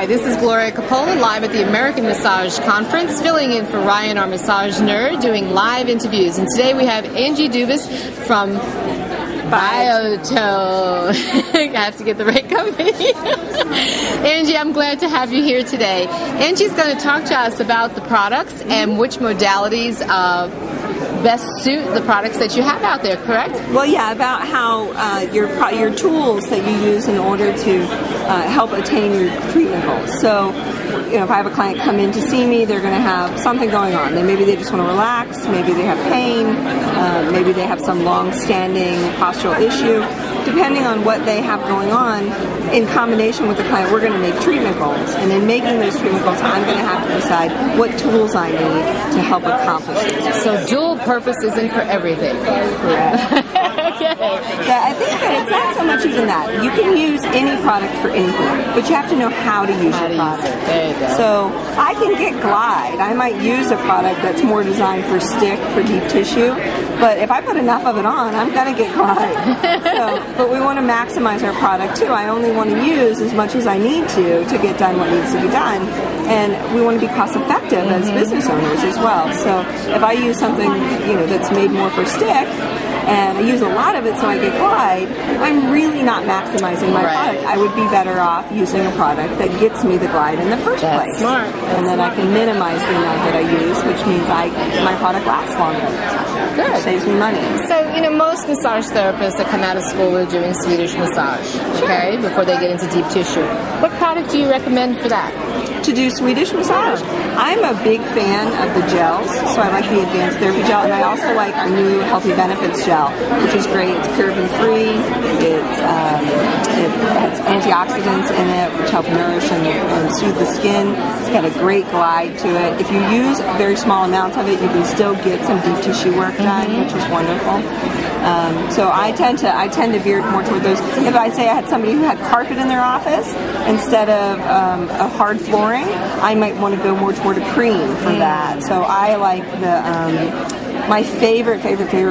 Hi, this is Gloria Coppola, live at the American Massage Conference, filling in for Ryan, our massage nerd, doing live interviews. And today we have Angie Dubis from Biotone. I have to get the right company. Angie, I'm glad to have you here today. Angie's going to talk to us about the products and which modalities best suit the products that you have out there, correct? Well, yeah, about how your tools that you use in order to help attain your treatment goals. So, you know, if I have a client come in to see me, they're going to have something going on. Maybe they just want to relax, maybe they have pain, maybe they have some long-standing postural issue. Depending on what they have going on, in combination with the client, we're going to make treatment goals. And in making those treatment goals, I'm going to have to decide what tools I need to help accomplish this. So dual purpose isn't for everything. Correct. Okay. Yeah, I think that it's not so much even that. You can use any product for anything, but you have to know how to use your product. There you go. So I can get Glide. I might use a product that's more designed for stick, for deep tissue, but if I put enough of it on, I'm going to get Glide. But we want to maximize our product too. I only want to use as much as I need to get done what needs to be done. And we want to be cost effective as business owners as well. So if I use something, you know, that's made more for stick, and I use a lot of it so I get Glide, I'm really not maximizing my product. I would be better off using a product that gets me the Glide in the first place. Smart. And then I can minimize the amount that I use, which means my product lasts longer. Good. It saves me money. So, you know, most massage therapists that come out of school are doing Swedish massage, okay, before they get into deep tissue. What product do you recommend for that? To do Swedish massage? I'm a big fan of the gels, so I like the Advanced Therapy Gel, and I also like our new Healthy Benefits Gel, which is great. It's paraben-free, it has antioxidants in it, which help nourish and soothe the skin. It's got a great glide to it. If you use very small amounts of it, you can still get some deep tissue work done, which is wonderful. So I tend to veer more toward those. If I say I had somebody who had carpet in their office instead of a hard flooring, I might want to go more toward a cream for that. So I like my favorite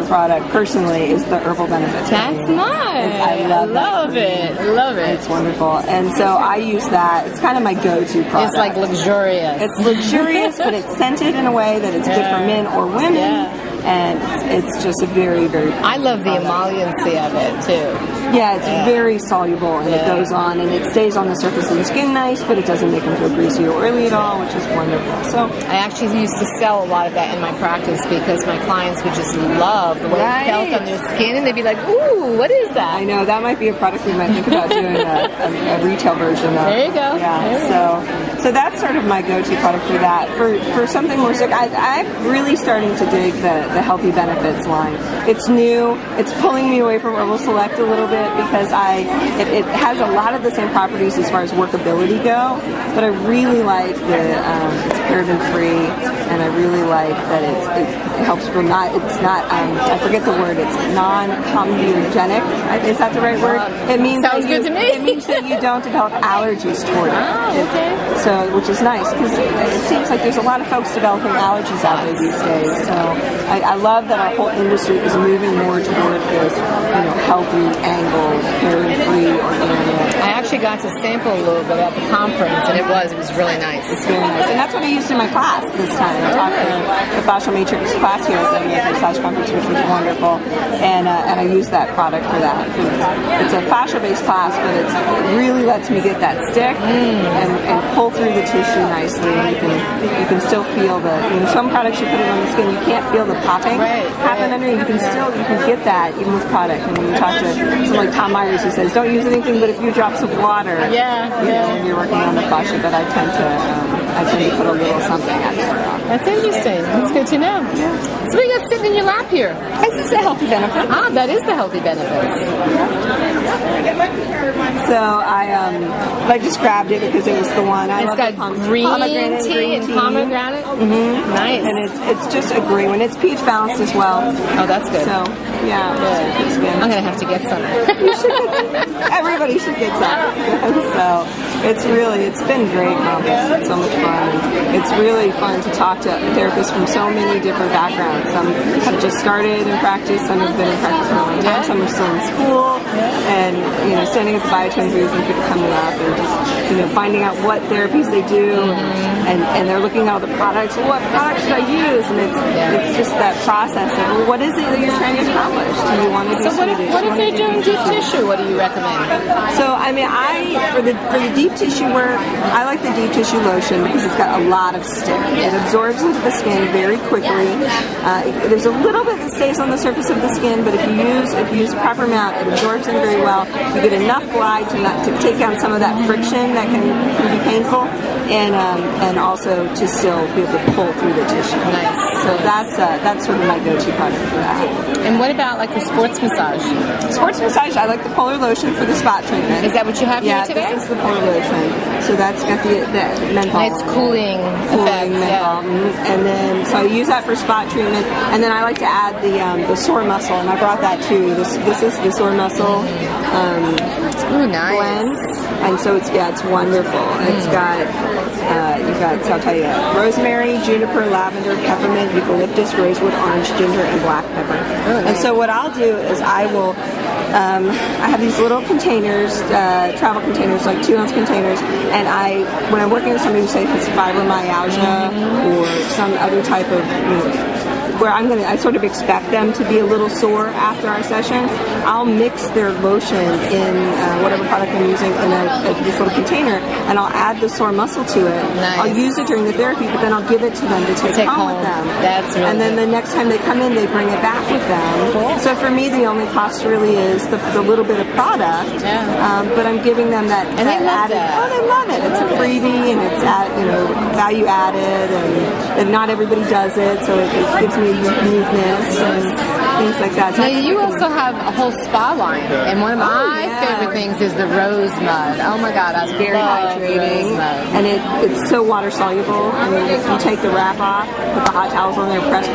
product personally is the Herbal Benefits. That's nice. I love it. I love it. It's wonderful. And so I use that. It's kind of my go-to product. It's like luxurious. It's luxurious, but it's scented in a way that it's good for men or women. Yeah. And it's just a very, very I love the emolliency of it too. Yeah, it's very soluble, and it goes on, and it stays on the surface of the skin nice, but it doesn't make them feel greasy or oily at all, which is wonderful. So I actually used to sell a lot of that in my practice because my clients would just love the way it felt on their skin, and they'd be like, "Ooh, what is that?" I know that might be a product we might think about doing a retail version of. There you go. Yeah. So that's sort of my go-to product for that. For something more sick, I'm really starting to dig the Healthy Benefits line. It's new. It's pulling me away from Herbal Select a little bit because it has a lot of the same properties as far as workability go, but I really like it's paraben-free, and I really like that it helps people I forget the word, it's non-comedogenic. Is that the right word? It means Sounds good to me. It means that you don't develop allergies toward it. Oh, okay. So, which is nice because it seems like there's a lot of folks developing allergies out there these days. So I love that our whole industry is moving more toward this, you know, healthy, angled, paraben-free, organic. I actually got to sample a little bit at the conference, and it was really nice. It's very nice, and that's what I used in my class this time. I taught the Fascial Matrix class here at the Massage Conference, which was wonderful, and I used that product for that. It's a fascia-based class, but it really lets me get that stick and pull through the tissue nicely. You can still feel some products you put it on the skin, you can't feel the popping happen underneath. You can get that even with product. And when you talk to someone like Tom Myers, he says, don't use anything but a few drops of water. When you're working on the fascia, but I tend to put a little something extra on. That's interesting. That's good to know. Yeah. So what you got sitting in your lap here? This is the Healthy Benefits. Ah, that is the Healthy Benefits. So I just grabbed it because it was the one. It's got green tea and pomegranate. Nice. And it's just a great one. It's pH balanced as well. Oh, that's good. So, yeah. Good. I'm going to have to get some. You should get some. Everybody should get some. So, it's been great, Mom. It's so much fun. It's really fun to talk to therapists from so many different backgrounds. Some have just started in practice, some have been in practice for a long time, some are still in school, and, you know, standing at the Biotone booth and people coming up and just, you know, finding out what therapies they do, and they're looking at all the products. Well, what products should I use? And it's just that process of, well, what is it that you're trying to accomplish? Do you want to do what if they're doing deep tissue? What do you recommend? So, I mean, for the deep tissue work, I like the deep tissue lotion because it's got a lot of stick. It absorbs into the skin very quickly. There's a little bit that stays on the surface of the skin, but if you use the proper amount, it absorbs in very well. You get enough glide to take down some of that friction that can be painful, and also to still be able to pull through the tissue. Nice. So that's sort of my go-to product for that. And what about like the sports massage? Sports massage, I like the polar lotion for the spot treatment. Is that what you have here today? Yeah, this is the polar lotion. So that's got the menthol. Nice cooling effect. Menthol. Yeah. And then, so I use that for spot treatment. And then I like to add the sore muscle, and I brought that too. This is the sore muscle nice. blend. And so it's wonderful. It's got, so I'll tell you, rosemary, juniper, lavender, peppermint, eucalyptus, rosewood, orange, ginger, and black pepper. Oh, nice. And so what I'll do is I will, I have these little containers, travel containers, like 2-ounce containers, and when I'm working with somebody who say has fibromyalgia or some other type of, where I sort of expect them to be a little sore after our session, I'll mix their lotion in whatever product I'm using in this little container, and I'll add the sore muscle to it. Nice. I'll use it during the therapy, but then I'll give it to them to take home with them. That's really and then the next time they come in, they bring it back with them. Cool. So for me, the only cost really is the little bit of product, but I'm giving them that, and they love added. That. Oh, they love it. It's a freebie, and it's value added, and not everybody does it, so it gives me uniqueness and things like that. So now, you also have a whole spa line, and one of my favorite things is the rose mud. Oh my God, it's very hydrating, and it's so water soluble. I mean, if you take the wrap off, put the hot towels on there, press,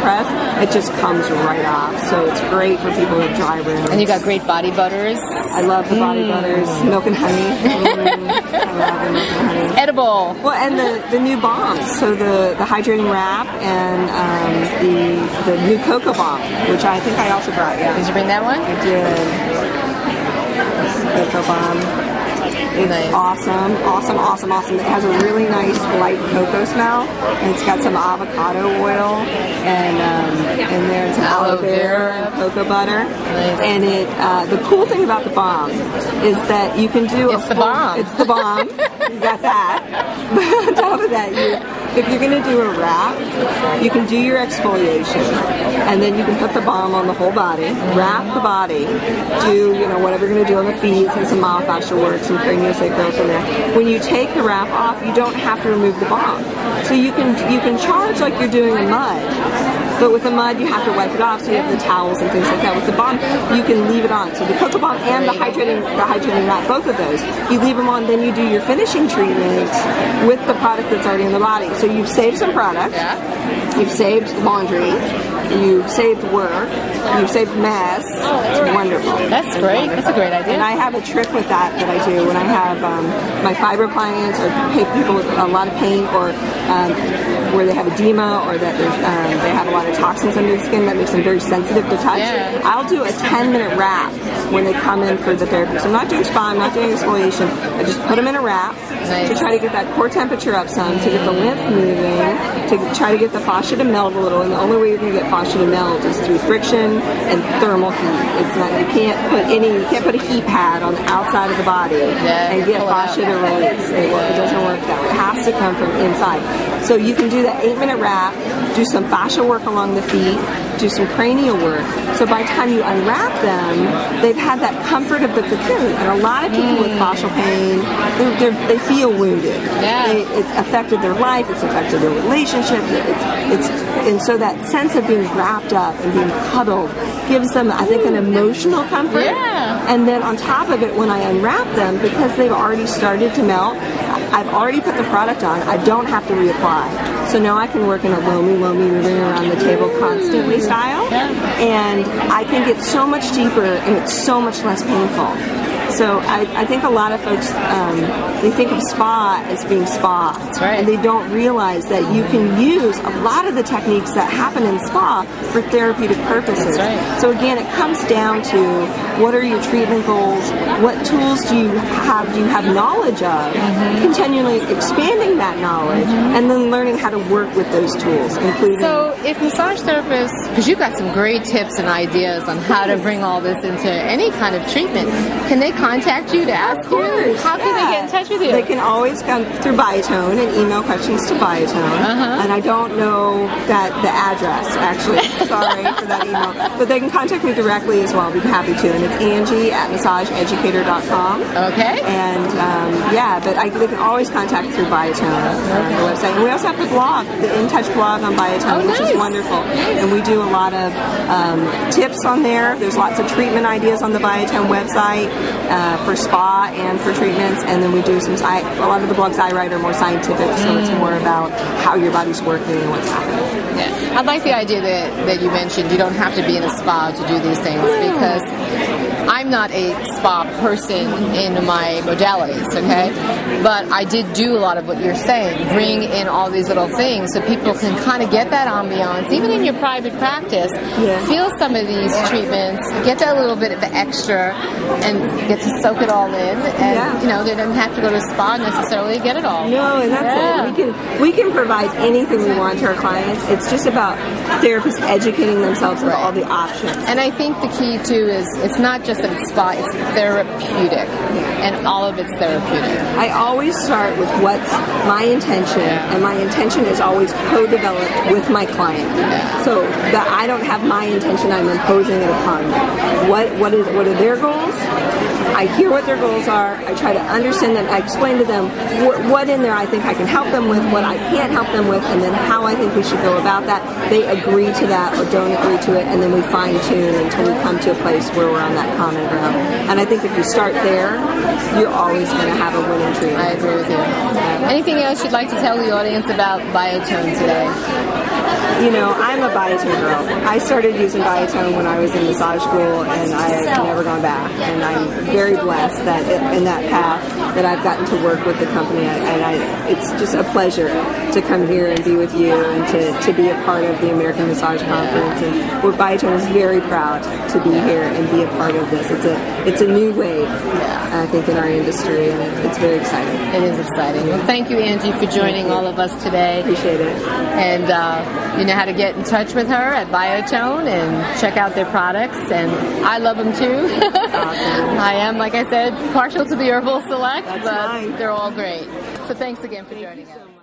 it just comes right off. So it's great for people with dry rooms. And you got great body butters. I love the body butters, milk and honey. I love the milk and honey. It's edible. Well, and the new bombs. So the hydrating wrap and the new cocoa bomb, which I think I also brought. Yeah. Did you bring that one? I did. Cocoa bomb. It's awesome. It has a really nice light cocoa smell, and it's got some avocado oil and there's some aloe vera and cocoa butter. Nice. And the cool thing about the bomb is that you can do It's the bomb. It's the bomb. You got that. But on top of that, if you're going to do a wrap, you can do your exfoliation, and then you can put the balm on the whole body, wrap the body, do whatever you're going to do on the feet, and some myofascial work, some craniosacral in there. When you take the wrap off, you don't have to remove the balm. So you can charge like you're doing a mud. But with the mud, you have to wipe it off, so you have the towels and things like that. With the balm, you can leave it on. So the cocoa balm and the hydrating wrap, both of those, you leave them on, then you do your finishing treatment with the product that's already in the body. So you've saved some product, you've saved laundry, you've saved work, you've saved mess. It's wonderful. That's great. That's a great idea. And I have a trick with that I do when I have my fiber clients or people with a lot of pain or where they have edema or that they have a lot of toxins under the skin that makes them very sensitive to touch. Yeah. I'll do a 10-minute wrap when they come in for the therapy. So I'm not doing spa, I'm not doing exfoliation. I just put them in a wrap to try to get that core temperature up some, to get the lymph moving, to try to get the fascia to melt a little. And the only way you're going to get fascia to melt is through friction and thermal heat. It's not, you can't put a heat pad on the outside of the body and get fascia to release. It doesn't work that way. It has to come from inside. So you can do that 8-minute wrap, do some fascia work along the feet, do some cranial work. So by the time you unwrap them, they've had that comfort of the cocoon. And a lot of people with fascial pain, they feel wounded. Yeah. It's affected their life, it's affected their relationship, and so that sense of being wrapped up and being cuddled gives them, I think, an emotional comfort. Yeah. And then on top of it, when I unwrap them, because they've already started to melt, I've already put the product on. I don't have to reapply. So now I can work in a loamy, moving around the table constantly style. And I can get so much deeper and it's so much less painful. So I think a lot of folks, they think of spa as being spa. That's right. And they don't realize that you can use a lot of the techniques that happen in spa for therapeutic purposes. That's right. So again, it comes down to what are your treatment goals, what tools do you have knowledge of, continually expanding that knowledge, and then learning how to work with those tools, including... So if massage therapists, because you've got some great tips and ideas on how to bring all this into any kind of treatment, can they contact you to ask you? How can they get in touch with you? They can always come through Biotone and email questions to Biotone. And I don't know the address, actually. Sorry for that email. But they can contact me directly as well. I'll be happy to. And it's Angie@massageeducator.com. Okay. And they can always contact through Biotone, the website. And we also have the blog, the In Touch blog on Biotone, which is wonderful. And we do a lot of tips on there. There's lots of treatment ideas on the Biotone website. For spa and for treatments, and then we do a lot of the blogs I write are more scientific, so it's more about how your body's working and what's happening. Yeah. I like the idea that you mentioned you don't have to be in a spa to do these things, because I'm not a spa person in my modalities, okay? But I did do a lot of what you're saying, bring in all these little things so people can kind of get that ambiance, even in your private practice, feel some of these treatments, get that little bit of extra, and get to soak it all in, and you know, they don't have to go to a spa necessarily to get it all. No, and that's it. We can provide anything we want to our clients. It's just about therapists educating themselves about all the options. And I think the key too is it's not just that it's spa, it's therapeutic, and all of it's therapeutic. I always start with what's my intention, and my intention is always co-developed with my client. So that I don't have my intention, I'm imposing it upon them. What are their goals? I hear what their goals are. I try to understand them. I explain to them what in there I think I can help them with, what I can't help them with, and then how I think we should go about that. They agree to that or don't agree to it, and then we fine-tune until we come to a place where we're on that common ground. And I think if you start there, you're always going to have a winning treatment. I agree with you. Anything else you'd like to tell the audience about Biotone today? You know, I'm a Biotone girl. I started using Biotone when I was in massage school, and I've never gone back. And I'm very blessed that in that path that I've gotten to work with the company. It's just a pleasure to come here and be with you and to be a part of the American Massage Conference. And Biotone is very proud to be here and be a part of this. It's a new wave, I think, in our industry, and it's very exciting. It is exciting. Well, thank you, Angie, for joining all of us today. Appreciate it. And you know how to get in touch with her at Biotone and check out their products, and I love them too. Awesome. I am, like I said, partial to the Herbal Select, That's but fine. they're all great. So thanks again for joining us.